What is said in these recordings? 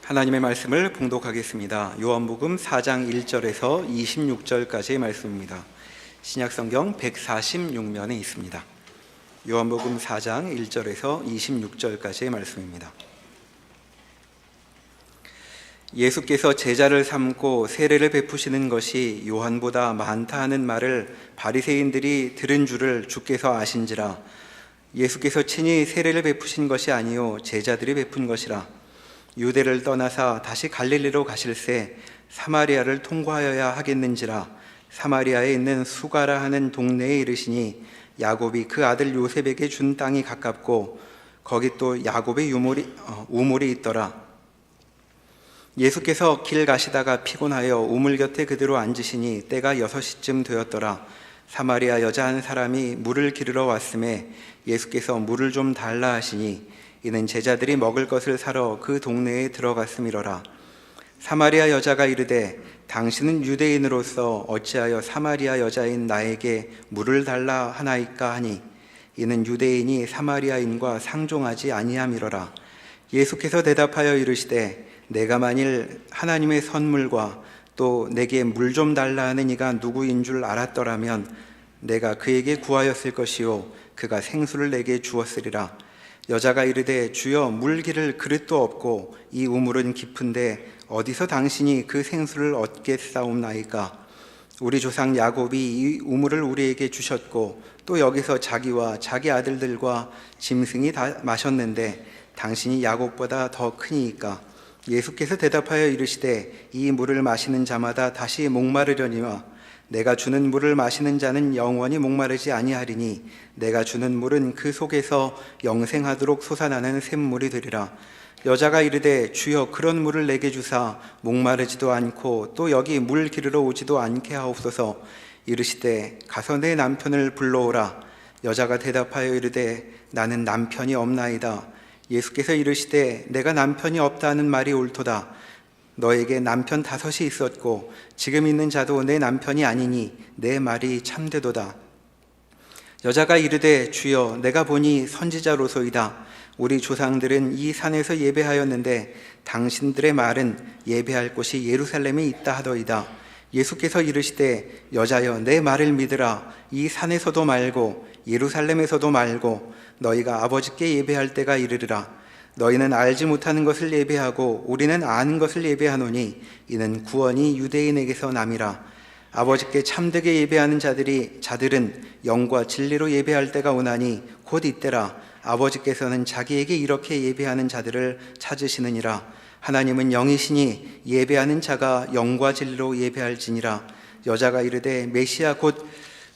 하나님의 말씀을 봉독하겠습니다. 요한복음 4장 1절에서 26절까지의 말씀입니다. 신약성경 146면에 있습니다. 요한복음 4장 1절에서 26절까지의 말씀입니다. 예수께서 제자를 삼고 세례를 베푸시는 것이 요한보다 많다 하는 말을 바리새인들이 들은 줄을 주께서 아신지라. 예수께서 친히 세례를 베푸신 것이 아니요 제자들이 베푼 것이라. 유대를 떠나사 다시 갈릴리로 가실새 사마리아를 통과하여야 하겠는지라. 사마리아에 있는 수가라 하는 동네에 이르시니 야곱이 그 아들 요셉에게 준 땅이 가깝고 거기 또 야곱의 우물이 있더라. 예수께서 길 가시다가 피곤하여 우물 곁에 그대로 앉으시니 때가 6시쯤 되었더라. 사마리아 여자 한 사람이 물을 기르러 왔음에 예수께서 물을 좀 달라 하시니 이는 제자들이 먹을 것을 사러 그 동네에 들어갔음이로라. 사마리아 여자가 이르되 당신은 유대인으로서 어찌하여 사마리아 여자인 나에게 물을 달라 하나이까 하니 이는 유대인이 사마리아인과 상종하지 아니함이로라. 예수께서 대답하여 이르시되 내가 만일 하나님의 선물과 또 내게 물 좀 달라 하는 이가 누구인 줄 알았더라면 내가 그에게 구하였을 것이요 그가 생수를 내게 주었으리라. 여자가 이르되 주여 물 기를 그릇도 없고 이 우물은 깊은데 어디서 당신이 그 생수를 얻겠사옵나이까. 우리 조상 야곱이 이 우물을 우리에게 주셨고 또 여기서 자기와 자기 아들들과 짐승이 다 마셨는데 당신이 야곱보다 더 크니이까. 예수께서 대답하여 이르시되 이 물을 마시는 자마다 다시 목마르려니와 내가 주는 물을 마시는 자는 영원히 목마르지 아니하리니 내가 주는 물은 그 속에서 영생하도록 솟아나는 샘물이 되리라. 여자가 이르되 주여 그런 물을 내게 주사 목마르지도 않고 또 여기 물 기르러 오지도 않게 하옵소서. 이르시되 가서 내 남편을 불러오라. 여자가 대답하여 이르되 나는 남편이 없나이다. 예수께서 이르시되 내가 남편이 없다 하는 말이 옳도다. 너에게 남편 5이 있었고 지금 있는 자도 내 남편이 아니니 내 말이 참되도다. 여자가 이르되 주여 내가 보니 선지자로소이다. 우리 조상들은 이 산에서 예배하였는데 당신들의 말은 예배할 곳이 예루살렘에 있다 하더이다. 예수께서 이르시되 여자여 내 말을 믿으라. 이 산에서도 말고 예루살렘에서도 말고 너희가 아버지께 예배할 때가 이르리라. 너희는 알지 못하는 것을 예배하고 우리는 아는 것을 예배하노니 이는 구원이 유대인에게서 남이라. 아버지께 참되게 예배하는 자들은 영과 진리로 예배할 때가 오나니 곧 이때라. 아버지께서는 자기에게 이렇게 예배하는 자들을 찾으시느니라. 하나님은 영이시니 예배하는 자가 영과 진리로 예배할지니라. 여자가 이르되 메시아 곧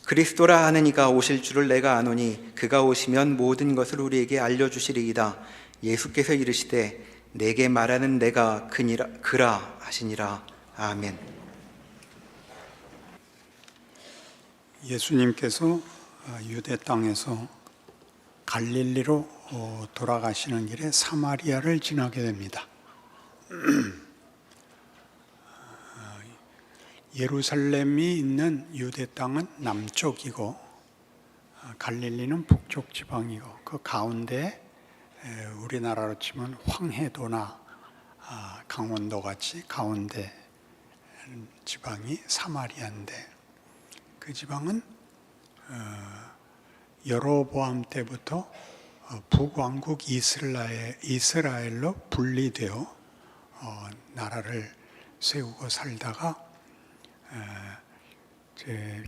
그리스도라 하는 이가 오실 줄을 내가 아노니 그가 오시면 모든 것을 우리에게 알려주시리이다. 예수께서 이르시되 내게 말하는 내가 그라 하시니라. 아멘. 예수님께서 유대 땅에서 갈릴리로 돌아가시는 길에 사마리아를 지나게 됩니다. 예루살렘이 있는 유대 땅은 남쪽이고 갈릴리는 북쪽 지방이고 그 가운데 우리나라로 치면 황해도나 강원도 같이 가운데 지방이 사마리아인데 그 지방은 여로보암 때부터 북왕국 이스라엘로 분리되어 나라를 세우고 살다가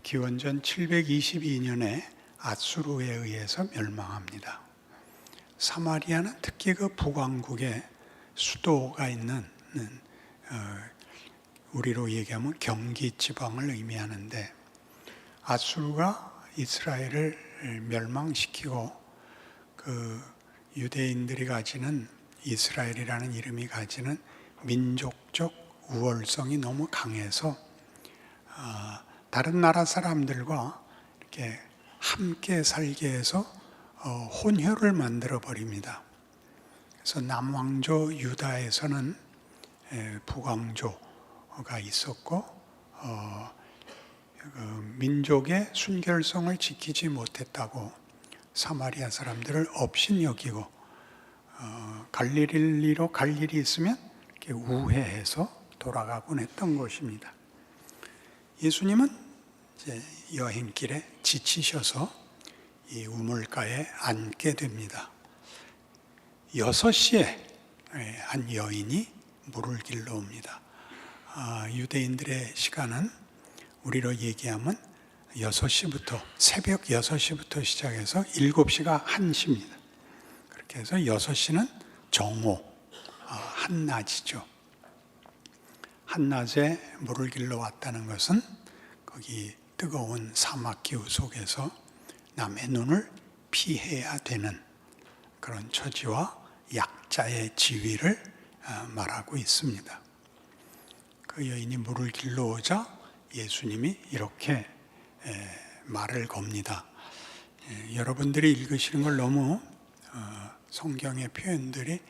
기원전 722년에 아수르에 의해서 멸망합니다. 사마리아는 특히 그 북왕국의 수도가 있는 우리로 얘기하면 경기 지방을 의미하는데 아수르가 이스라엘을 멸망시키고 그 유대인들이 가지는 이스라엘이라는 이름이 가지는 민족적 우월성이 너무 강해서 다른 나라 사람들과 이렇게 함께 살게 해서 혼혈을 만들어 버립니다. 그래서 남왕조 유다에서는 북왕조가 있었고 민족의 순결성을 지키지 못했다고 사마리아 사람들을 업신 여기고 갈릴리로 갈 일이 있으면 이렇게 우회해서 돌아가곤 했던 것입니다. 예수님은 이제 여행길에 지치셔서 이 우물가에 앉게 됩니다. 6시에 한 여인이 물을 길러 옵니다. 유대인들의 시간은 우리로 얘기하면 6시부터, 새벽 6시부터 시작해서 7시가 1시입니다. 그렇게 해서 6시는 정오, 한낮이죠. 한낮에 물을 길러 왔다는 것은 거기 뜨거운 사막 기후 속에서 남의 눈을 피해야 되는 그런 처지와 약자의 지위를 말하고 있습니다. 그 여인이 물을 길러 오자 예수님이 이렇게 말을 겁니다. 여러분들이 읽으시는 걸 너무 성경의 표현들이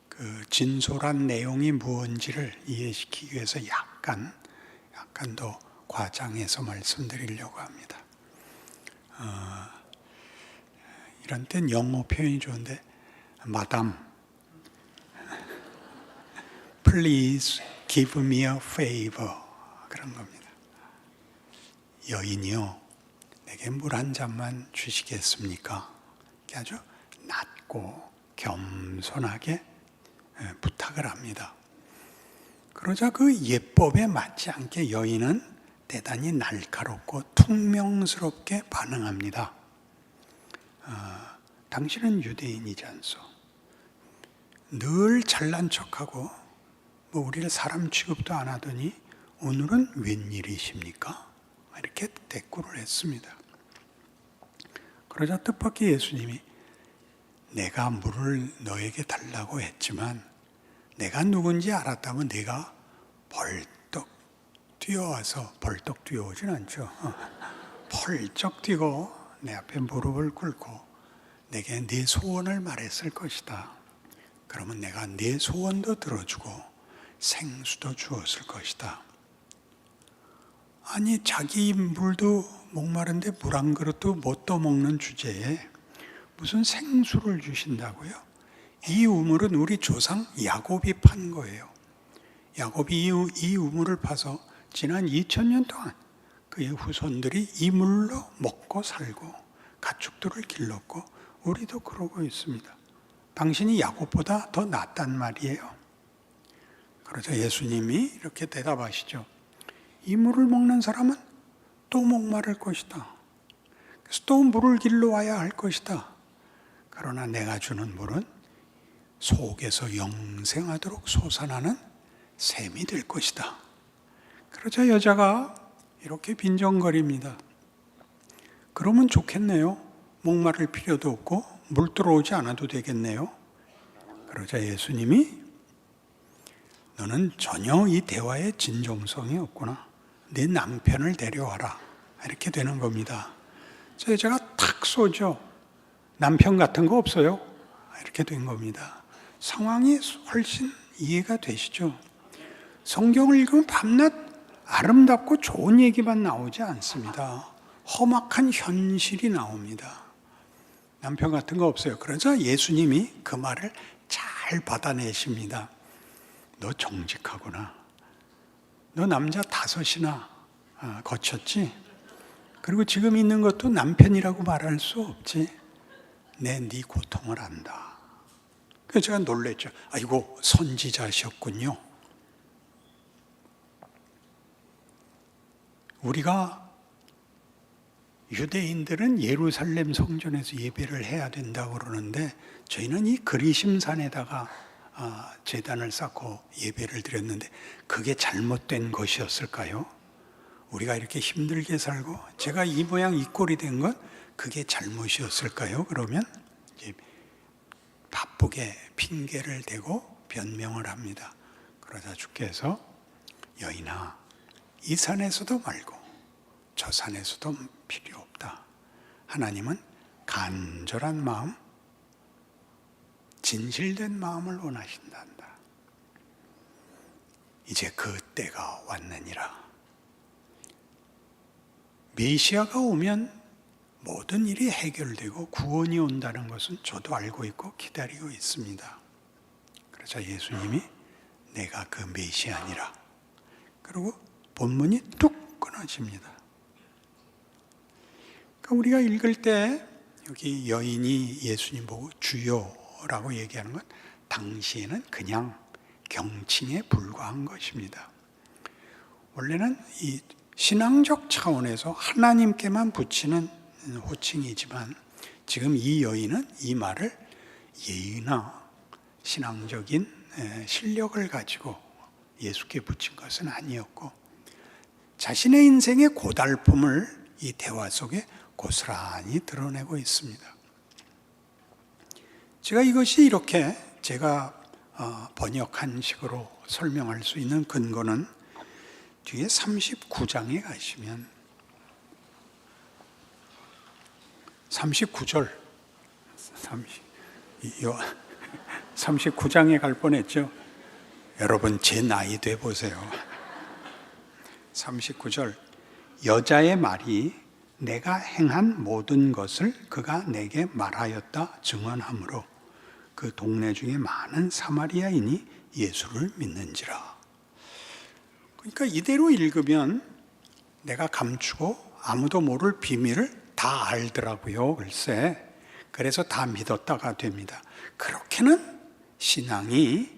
그 진솔한 내용이 무언지를 이해시키기 위해서 약간 더 과장해서 말씀드리려고 합니다. 이런 땐 영어 표현이 좋은데, Madam, please give me a favor. 그런 겁니다. 여인이요, 내게 물 한 잔만 주시겠습니까? 이렇게 아주 낮고 겸손하게 부탁을 합니다. 그러자 그 예법에 맞지 않게 여인은 대단히 날카롭고 퉁명스럽게 반응합니다. 당신은 유대인이지 않소? 늘 잘난 척하고 뭐 우리를 사람 취급도 안 하더니 오늘은 웬일이십니까? 이렇게 대꾸를 했습니다. 그러자 뜻밖의 예수님이 내가 물을 너에게 달라고 했지만 내가 누군지 알았다면 내가 벌떡 뛰어와서, 벌떡 뛰어오진 않죠. 벌쩍 뛰고 내 앞에 무릎을 꿇고 내게 네 소원을 말했을 것이다. 그러면 내가 네 소원도 들어주고 생수도 주었을 것이다. 아니, 자기 물도 목마른데 물 한 그릇도 못 떠먹는 주제에 무슨 생수를 주신다고요? 이 우물은 우리 조상 야곱이 판 거예요. 야곱이 이 우물을 파서 지난 2000년 동안 그의 후손들이 이 물로 먹고 살고 가축들을 길렀고 우리도 그러고 있습니다. 당신이 야곱보다 더 낫단 말이에요. 그러자 예수님이 이렇게 대답하시죠. 이 물을 먹는 사람은 또 목마를 것이다. 그래서 또 물을 길러 와야 할 것이다. 그러나 내가 주는 물은 속에서 영생하도록 솟아나는 샘이 될 것이다. 그러자 여자가 이렇게 빈정거립니다. 그러면 좋겠네요. 목마를 필요도 없고 물 들어오지 않아도 되겠네요. 그러자 예수님이 너는 전혀 이 대화에 진정성이 없구나. 네 남편을 데려와라. 이렇게 되는 겁니다. 그래서 여자가 탁 쏘죠. 남편 같은 거 없어요? 이렇게 된 겁니다. 상황이 훨씬 이해가 되시죠? 성경을 읽으면 밤낮 아름답고 좋은 얘기만 나오지 않습니다. 험악한 현실이 나옵니다. 남편 같은 거 없어요. 그러자 예수님이 그 말을 잘 받아내십니다. 너 정직하구나. 너 남자 5이나 거쳤지? 그리고 지금 있는 것도 남편이라고 말할 수 없지. 네 고통을 안다. 그래서 제가 놀랬죠. 아이고, 선지자셨군요. 우리가 유대인들은 예루살렘 성전에서 예배를 해야 된다고 그러는데 저희는 이 그리심산에다가 제단을 쌓고 예배를 드렸는데 그게 잘못된 것이었을까요? 우리가 이렇게 힘들게 살고 제가 이 모양 이 꼴이 된 건 그게 잘못이었을까요? 그러면 이제 바쁘게 핑계를 대고 변명을 합니다. 그러자 주께서 여인아, 이 산에서도 말고 저 산에서도 필요 없다. 하나님은 간절한 마음, 진실된 마음을 원하신단다. 이제 그 때가 왔느니라. 메시아가 오면 모든 일이 해결되고 구원이 온다는 것은 저도 알고 있고 기다리고 있습니다. 그래서 예수님이 내가 그 메시아니라. 그리고 본문이 뚝 끊어집니다. 그러니까 우리가 읽을 때 여기 여인이 예수님 보고 주여라고 얘기하는 건 당시에는 그냥 경칭에 불과한 것입니다. 원래는 이 신앙적 차원에서 하나님께만 붙이는 호칭이지만 지금 이 여인은 이 말을 예의나 신앙적인 실력을 가지고 예수께 붙인 것은 아니었고 자신의 인생의 고달픔을 이 대화 속에 고스란히 드러내고 있습니다. 제가 이것이 이렇게 제가 번역한 식으로 설명할 수 있는 근거는 뒤에 39장에 가시면 39절 39장에 갈 뻔했죠. 여러분 제 나이 돼 보세요. 39절 여자의 말이 내가 행한 모든 것을 그가 내게 말하였다 증언하므로 그 동네 중에 많은 사마리아인이 예수를 믿는지라. 그러니까 이대로 읽으면 내가 감추고 아무도 모를 비밀을 다 알더라고요. 글쎄. 그래서 다 믿었다가 됩니다. 그렇게는 신앙이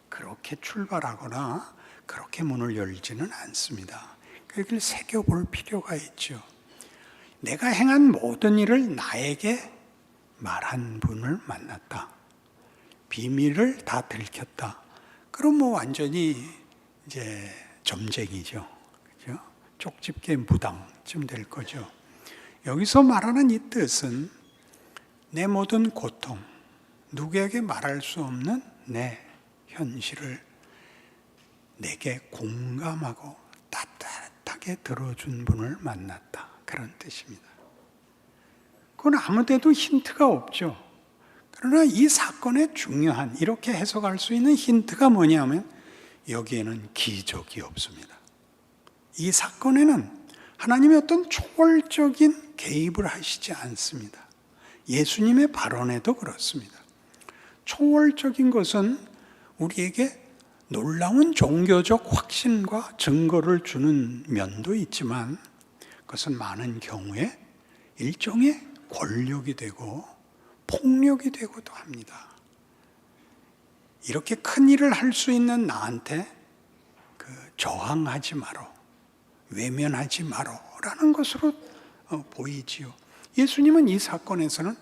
그렇게 출발하거나 그렇게 문을 열지는 않습니다. 그걸 새겨볼 필요가 있죠. 내가 행한 모든 일을 나에게 말한 분을 만났다. 비밀을 다 들켰다. 그럼 뭐 완전히 이제 점쟁이죠. 그죠? 쪽집게 무당쯤 될 거죠. 여기서 말하는 이 뜻은 내 모든 고통, 누구에게 말할 수 없는 내 현실을 내게 공감하고 따뜻하게 들어준 분을 만났다. 그런 뜻입니다. 그건 아무 데도 힌트가 없죠. 그러나 이 사건의 중요한 이렇게 해석할 수 있는 힌트가 뭐냐면 여기에는 기적이 없습니다. 이 사건에는 하나님의 어떤 초월적인 개입을 하시지 않습니다. 예수님의 발언에도 그렇습니다. 초월적인 것은 우리에게 놀라운 종교적 확신과 증거를 주는 면도 있지만 그것은 많은 경우에 일종의 권력이 되고 폭력이 되고도 합니다. 이렇게 큰 일을 할 수 있는 나한테 저항하지 마라, 외면하지 마라라는 것으로 보이지요. 예수님은 이 사건에서는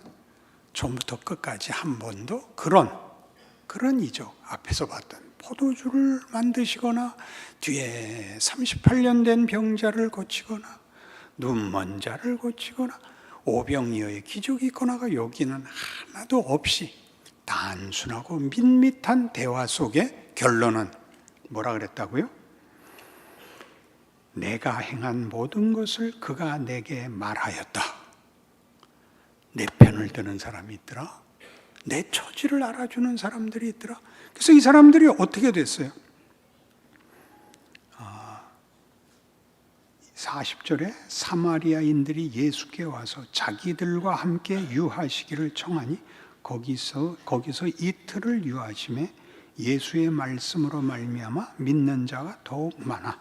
처음부터 끝까지 한 번도 그런 이적, 앞에서 봤던 포도주를 만드시거나 뒤에 38년 된 병자를 고치거나 눈먼 자를 고치거나 오병이어의 기적이 있거나가 여기는 하나도 없이 단순하고 밋밋한 대화 속의 결론은 뭐라 그랬다고요? 내가 행한 모든 것을 그가 내게 말하였다. 내 편을 드는 사람이 있더라. 내 처지를 알아주는 사람들이 있더라. 그래서 이 사람들이 어떻게 됐어요? 40절에 사마리아인들이 예수께 와서 자기들과 함께 유하시기를 청하니 거기서 이틀을 유하심에 예수의 말씀으로 말미암아 믿는 자가 더욱 많아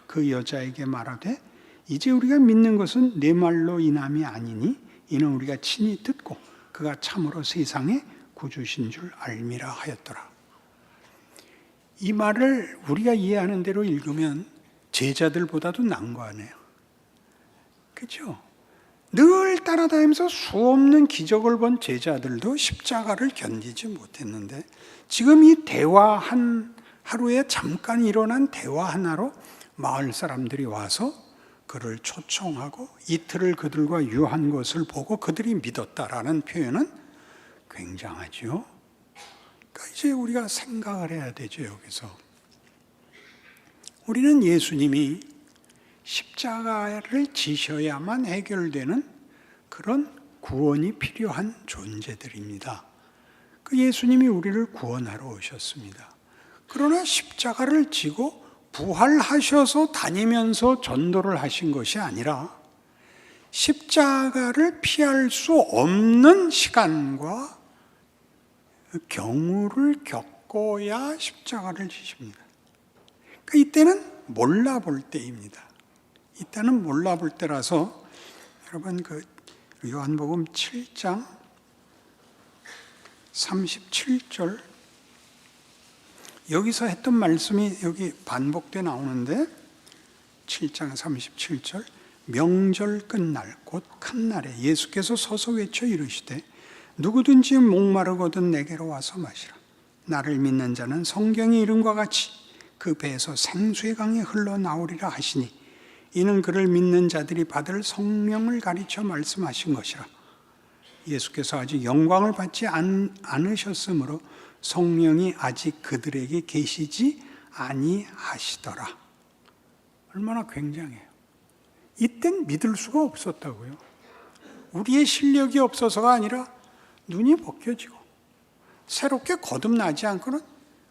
그 여자에게 말하되 이제 우리가 믿는 것은 내 말로 인함이 아니니 이는 우리가 친히 듣고 그가 참으로 세상의 구주신 줄 알미라 하였더라. 이 말을 우리가 이해하는 대로 읽으면 제자들보다도 난관해요. 그렇죠? 늘 따라다니면서 수없는 기적을 본 제자들도 십자가를 견디지 못했는데 지금 이 대화 하루에 잠깐 일어난 대화 하나로 마을 사람들이 와서 그를 초청하고 이틀을 그들과 유한 것을 보고 그들이 믿었다라는 표현은 굉장하죠. 그러니까 이제 우리가 생각을 해야 되죠. 여기서 우리는 예수님이 십자가를 지셔야만 해결되는 그런 구원이 필요한 존재들입니다. 그 예수님이 우리를 구원하러 오셨습니다. 그러나 십자가를 지고 부활하셔서 다니면서 전도를 하신 것이 아니라 십자가를 피할 수 없는 시간과 경우를 겪고 겪어야 십자가를 지십니다. 그러니까 이때는 몰라볼 때입니다. 이때는 몰라볼 때라서 여러분 그 요한복음 7장 37절 여기서 했던 말씀이 여기 반복돼 나오는데 7장 37절 명절 끝날 곧 큰 날에 예수께서 서서 외쳐 이르시되 누구든지 목마르거든 내게로 와서 마시라. 나를 믿는 자는 성경의 이름과 같이 그 배에서 생수의 강이 흘러나오리라 하시니 이는 그를 믿는 자들이 받을 성령을 가리켜 말씀하신 것이라. 예수께서 아직 영광을 받지 않으셨으므로 성령이 아직 그들에게 계시지 아니하시더라. 얼마나 굉장해요. 이땐 믿을 수가 없었다고요. 우리의 실력이 없어서가 아니라 눈이 벗겨지고 새롭게 거듭나지 않고는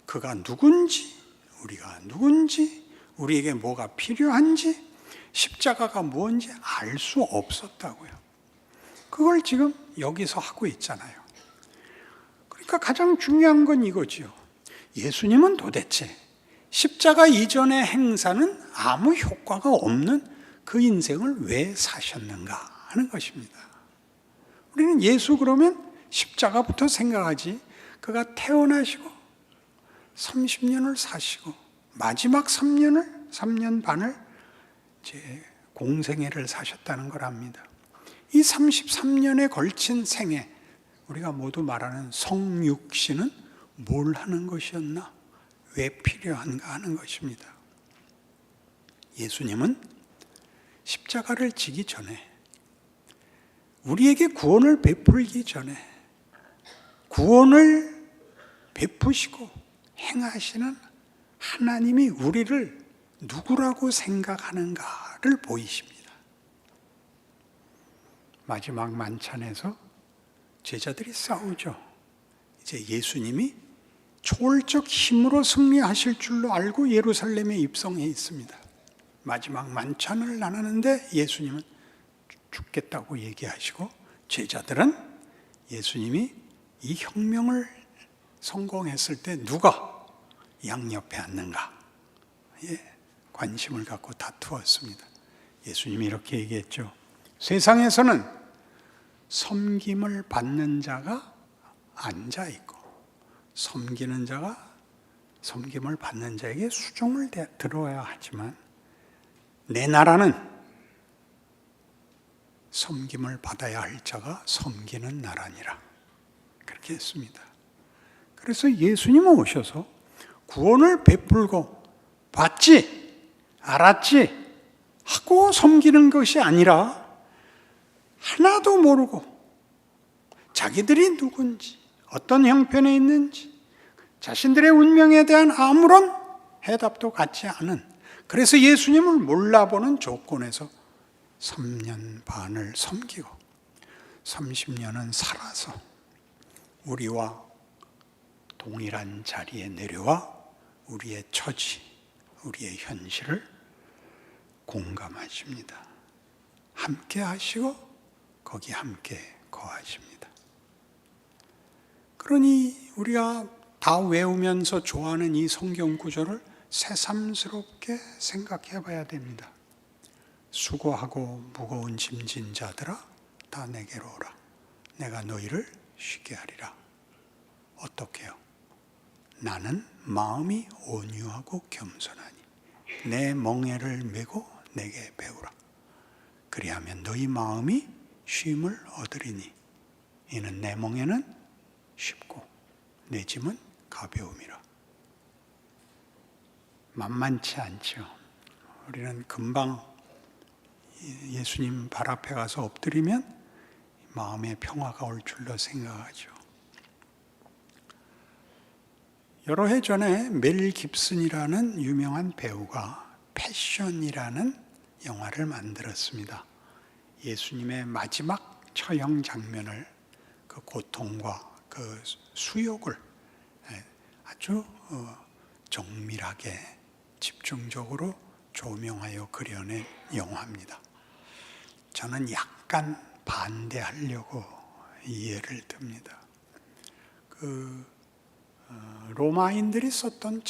그가 누군지, 우리가 누군지, 우리에게 뭐가 필요한지, 십자가가 뭔지 알 수 없었다고요. 그걸 지금 여기서 하고 있잖아요. 그러니까 가장 중요한 건 이거지요. 예수님은 도대체 십자가 이전의 행사는 아무 효과가 없는 그 인생을 왜 사셨는가 하는 것입니다. 우리는 예수 그러면 십자가부터 생각하지, 그가 태어나시고 30년을 사시고 마지막 3년 반을 이제 공생애를 사셨다는 걸 압니다. 이 33년에 걸친 생애, 우리가 모두 말하는 성육신은 뭘 하는 것이었나? 왜 필요한가 하는 것입니다. 예수님은 십자가를 지기 전에, 우리에게 구원을 베풀기 전에 구원을 베푸시고 행하시는 하나님이 우리를 누구라고 생각하는가를 보이십니다. 마지막 만찬에서 제자들이 싸우죠. 이제 예수님이 초월적 힘으로 승리하실 줄로 알고 예루살렘에 입성해 있습니다. 마지막 만찬을 나누는데 예수님은 죽겠다고 얘기하시고 제자들은 예수님이 이 혁명을 성공했을 때 누가 양옆에 앉는가 관심을 갖고 다투었습니다. 예수님이 이렇게 얘기했죠. 세상에서는 섬김을 받는 자가 앉아 있고 섬기는 자가 섬김을 받는 자에게 수종을 들어야 하지만 내 나라는 섬김을 받아야 할 자가 섬기는 나라니라. 그렇게 했습니다. 그래서 예수님은 오셔서 구원을 베풀고 봤지, 알았지 하고 섬기는 것이 아니라 하나도 모르고 자기들이 누군지, 어떤 형편에 있는지, 자신들의 운명에 대한 아무런 해답도 갖지 않은, 그래서 예수님을 몰라보는 조건에서 3년 반을 섬기고 30년은 살아서 우리와 동일한 자리에 내려와 우리의 처지, 우리의 현실을 공감하십니다. 함께 하시고 거기 함께 거하십니다. 그러니 우리가 다 외우면서 좋아하는 이 성경 구절을 새삼스럽게 생각해 봐야 됩니다. 수고하고 무거운 짐진 자들아 다 내게로 오라. 내가 너희를 쉬게 하리라. 어떻게요? 나는 마음이 온유하고 겸손하니 내 멍에를 메고 내게 배우라. 그리하면 너희 마음이 쉼을 얻으리니 이는 내 멍에는 쉽고 내 짐은 가벼움이라. 만만치 않죠. 우리는 금방 예수님 발 앞에 가서 엎드리면 마음의 평화가 올 줄로 생각하죠. 여러 해 전에 멜 깁슨이라는 유명한 배우가 패션이라는 영화를 만들었습니다. 예수님의 마지막 처형 장면을, 그 고통과 그 수욕을 아주 정밀하게 집중적으로 조명하여 그려낸 영화입니다. 저는 약간 반대하려고 이해를 듭니다. 그 로마인들이 썼던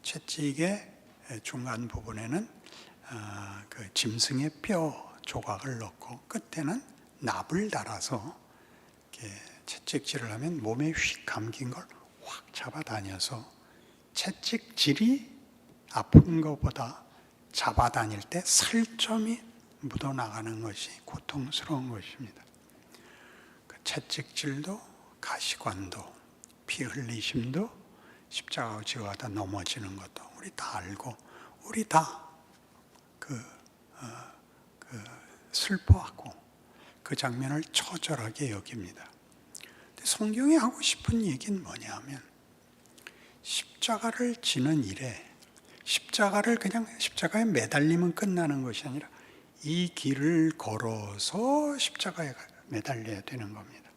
채찍의 중간 부분에는 그 짐승의 뼈 조각을 넣고 끝에는 납을 달아서 이렇게 채찍질을 하면 몸에 휙 감긴 걸 확 잡아다녀서 채찍질이 아픈 것보다 잡아다닐 때 살점이 묻어나가는 것이 고통스러운 것입니다. 그 채찍질도 가시관도 피 흘리심도 십자가로 지어가다 넘어지는 것도 우리 다 알고 우리 다 슬퍼하고 그 장면을 처절하게 여깁니다. 성경이 하고 싶은 얘기는 뭐냐면 십자가를 지는 일에 십자가를 그냥 십자가에 매달리면 끝나는 것이 아니라 이 길을 걸어서 십자가에 매달려야 되는 겁니다.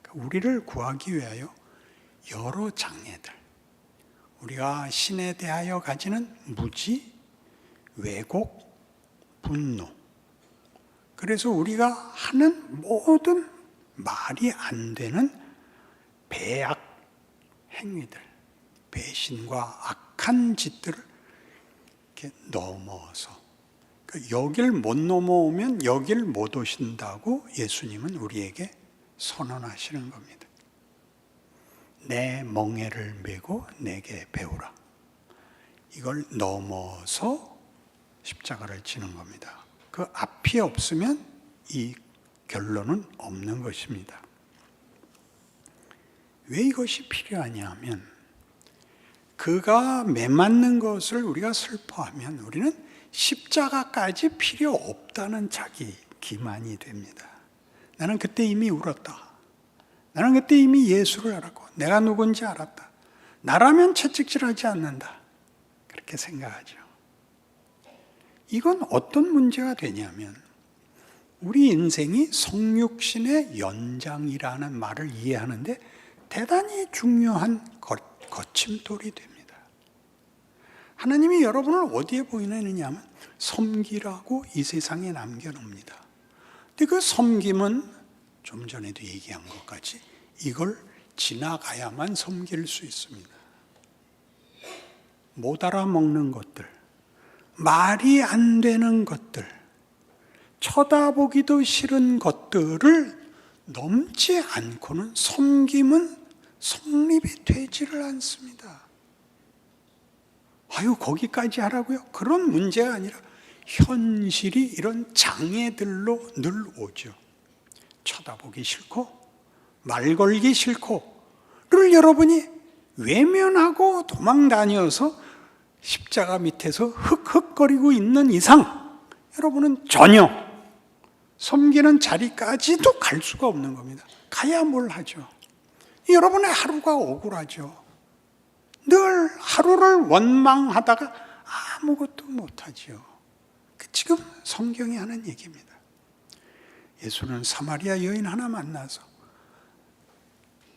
그러니까 우리를 구하기 위하여 여러 장애들, 우리가 신에 대하여 가지는 무지, 왜곡, 분노, 그래서 우리가 하는 모든 말이 안 되는 배악 행위들, 배신과 악한 짓들을 이렇게 넘어서 여길 못 넘어오면 여길 못 오신다고 예수님은 우리에게 선언하시는 겁니다. 내 멍에를 메고 내게 배우라. 이걸 넘어서 십자가를 지는 겁니다. 그 앞이 없으면 이 결론은 없는 것입니다. 왜 이것이 필요하냐 하면 그가 매맞는 것을 우리가 슬퍼하면 우리는 십자가까지 필요 없다는 자기 기만이 됩니다. 나는 그때 이미 울었다. 나는 그때 이미 예수를 알았고 내가 누군지 알았다. 나라면 채찍질하지 않는다. 그렇게 생각하죠. 이건 어떤 문제가 되냐면 우리 인생이 성육신의 연장이라는 말을 이해하는데 대단히 중요한 거침돌이 됩니다. 하나님이 여러분을 어디에 보이느냐 하면 섬기라고 이 세상에 남겨놓습니다. 근데 그 섬김은 좀 전에도 얘기한 것 같이 이걸 지나가야만 섬길 수 있습니다. 못 알아먹는 것들, 말이 안 되는 것들, 쳐다보기도 싫은 것들을 넘지 않고는 섬김은 성립이 되지를 않습니다. 아유, 거기까지 하라고요? 그런 문제가 아니라 현실이 이런 장애들로 늘 오죠. 쳐다보기 싫고 말 걸기 싫고를 여러분이 외면하고 도망다녀서 십자가 밑에서 흑흑거리고 있는 이상 여러분은 전혀 섬기는 자리까지도 갈 수가 없는 겁니다. 가야 뭘 하죠? 여러분의 하루가 억울하죠. 늘 하루를 원망하다가 아무것도 못하죠. 지금 성경이 하는 얘기입니다. 예수는 사마리아 여인 하나 만나서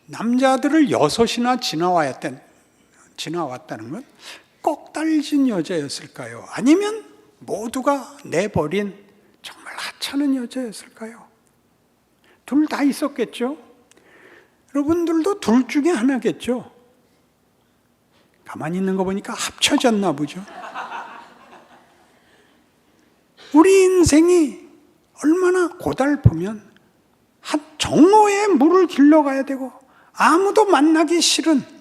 남자들을 6이나 지나왔다는 건 꼭 달진 여자였을까요? 아니면 모두가 내버린 정말 하찮은 여자였을까요? 둘 다 있었겠죠? 여러분들도 둘 중에 하나겠죠? 가만히 있는 거 보니까 합쳐졌나 보죠? 우리 인생이 얼마나 고달프면 한 정오에 물을 길러가야 되고 아무도 만나기 싫은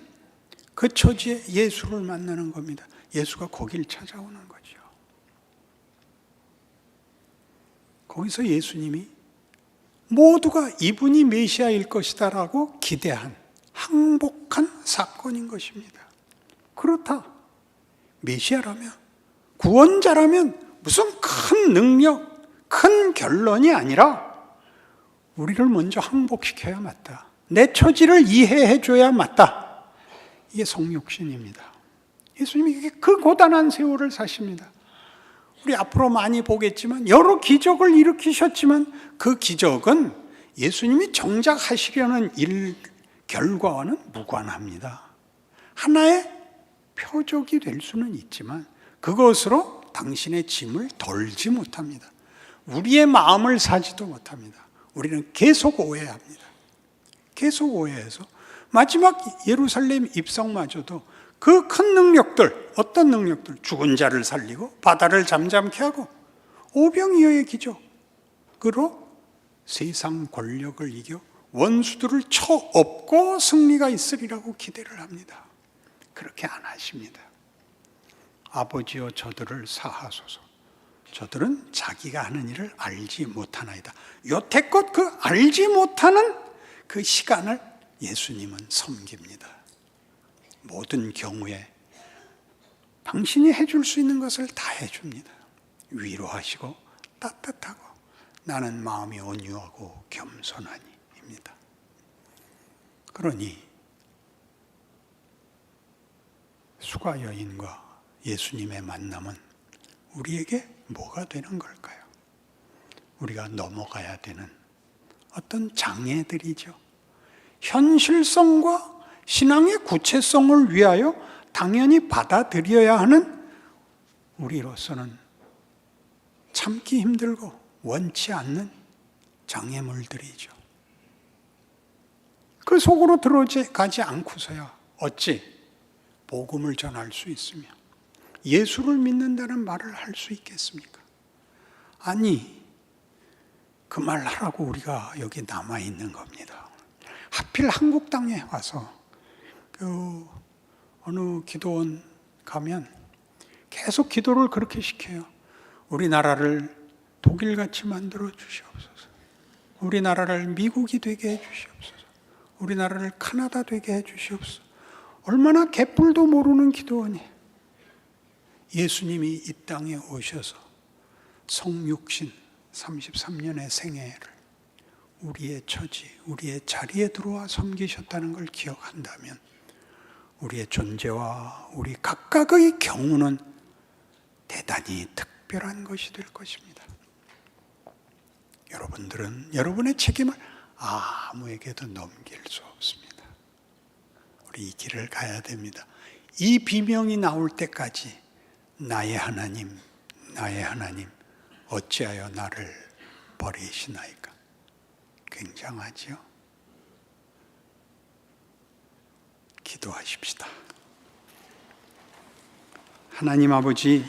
그 처지에 예수를 만나는 겁니다. 예수가 거길 찾아오는 거죠. 거기서 예수님이 모두가 이분이 메시아일 것이다라고 기대한 항복한 사건인 것입니다. 그렇다. 메시아라면, 구원자라면 무슨 큰 능력, 큰 결론이 아니라 우리를 먼저 항복시켜야 맞다. 내 처지를 이해해 줘야 맞다. 이게 성육신입니다. 예수님이 그 고단한 세월을 사십니다. 우리 앞으로 많이 보겠지만 여러 기적을 일으키셨지만 그 기적은 예수님이 정작 하시려는 일 결과와는 무관합니다. 하나의 표적이 될 수는 있지만 그것으로 당신의 짐을 덜지 못합니다. 우리의 마음을 사지도 못합니다. 우리는 계속 오해합니다. 계속 오해해서 마지막 예루살렘 입성마저도 그 큰 능력들, 어떤 능력들? 죽은 자를 살리고 바다를 잠잠케 하고 오병이어의 기적으로 세상 권력을 이겨 원수들을 쳐엎고 승리가 있으리라고 기대를 합니다. 그렇게 안 하십니다. 아버지여 저들을 사하소서. 저들은 자기가 하는 일을 알지 못하나이다. 여태껏 그 알지 못하는 그 시간을 예수님은 섬깁니다. 모든 경우에 당신이 해줄 수 있는 것을 다 해줍니다. 위로하시고 따뜻하고 나는 마음이 온유하고 겸손하니입니다. 그러니 수가 여인과 예수님의 만남은 우리에게 뭐가 되는 걸까요? 우리가 넘어가야 되는 어떤 장애들이죠. 현실성과 신앙의 구체성을 위하여 당연히 받아들여야 하는 우리로서는 참기 힘들고 원치 않는 장애물들이죠. 그 속으로 들어가지 않고서야 어찌 복음을 전할 수 있으며 예수를 믿는다는 말을 할 수 있겠습니까? 아니, 그 말 하라고 우리가 여기 남아있는 겁니다. 하필 한국 땅에 와서 어느 기도원 가면 계속 기도를 그렇게 시켜요. 우리나라를 독일같이 만들어 주시옵소서. 우리나라를 미국이 되게 해 주시옵소서. 우리나라를 카나다 되게 해 주시옵소서. 얼마나 개뿔도 모르는 기도원이 예수님이 이 땅에 오셔서 성육신 33년의 생애를 우리의 처지, 우리의 자리에 들어와 섬기셨다는 걸 기억한다면 우리의 존재와 우리 각각의 경우는 대단히 특별한 것이 될 것입니다. 여러분들은 여러분의 책임을 아무에게도 넘길 수 없습니다. 우리 이 길을 가야 됩니다. 이 비명이 나올 때까지 나의 하나님, 나의 하나님, 어찌하여 나를 버리시나이까? 굉장하지요? 기도하십시다. 하나님 아버지,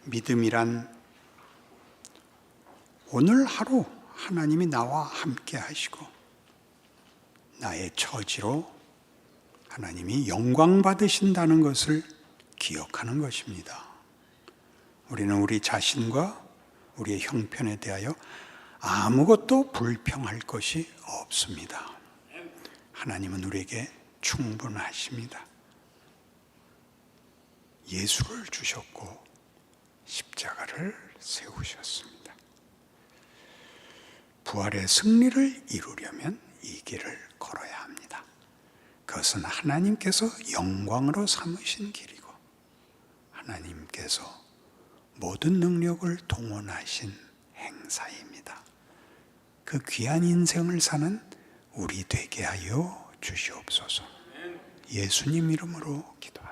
믿음이란 오늘 하루 하나님이 나와 함께 하시고 나의 처지로 하나님이 영광 받으신다는 것을 기억하는 것입니다. 우리는 우리 자신과 우리의 형편에 대하여 아무것도 불평할 것이 없습니다. 하나님은 우리에게 충분하십니다. 예수를 주셨고 십자가를 세우셨습니다. 부활의 승리를 이루려면 이 길을 걸어야 합니다. 그것은 하나님께서 영광으로 삼으신 길이고 하나님께서 모든 능력을 동원하신 행사입니다. 그 귀한 인생을 사는 우리 되게 하여 주시옵소서. 예수님 이름으로 기도합니다.